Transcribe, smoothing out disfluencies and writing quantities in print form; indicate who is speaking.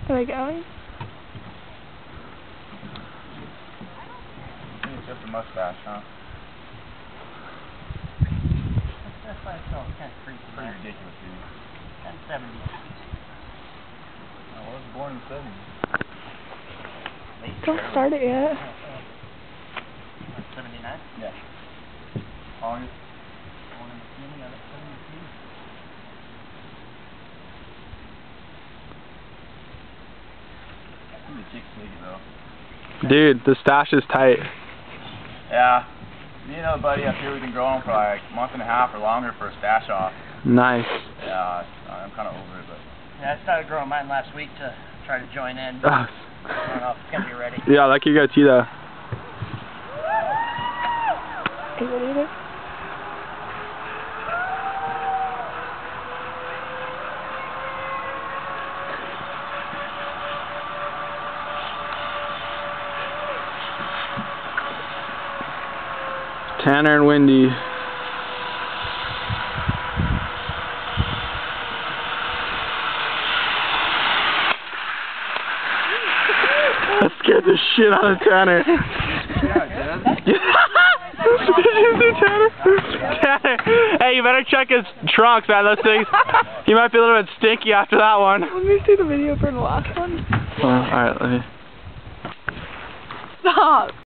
Speaker 1: Are they going?
Speaker 2: It's just a mustache, huh?
Speaker 3: That's why it's all kind of creepy.
Speaker 2: Pretty ridiculous, dude.
Speaker 3: Kind of 70s.
Speaker 2: I was born in the 70s.
Speaker 1: Don't start it yet.
Speaker 3: 79?
Speaker 2: Yeah. August.
Speaker 3: Born in the beginning of it, 72.
Speaker 2: I think the chick's sleepy though.
Speaker 4: Dude, the stash is tight.
Speaker 2: Yeah. Me and another buddy up here, we've been growing for like a month and a half or longer for a stash off.
Speaker 4: Nice.
Speaker 2: Yeah, I'm kind of over it, but.
Speaker 3: Yeah, I started growing mine last week to try to join in.
Speaker 4: Ah.
Speaker 3: I don't know if it's going to be ready.
Speaker 4: Yeah, I like your goatee though.
Speaker 1: Hey, what is it?
Speaker 4: Tanner and Wendy. That scared the shit out of Tanner. Did you see Tanner? Tanner, hey, you better check his trunks, man. Those things, he might be a little bit stinky after that one.
Speaker 1: Let me see the video for the last one.
Speaker 4: Alright, let me.
Speaker 1: Stop.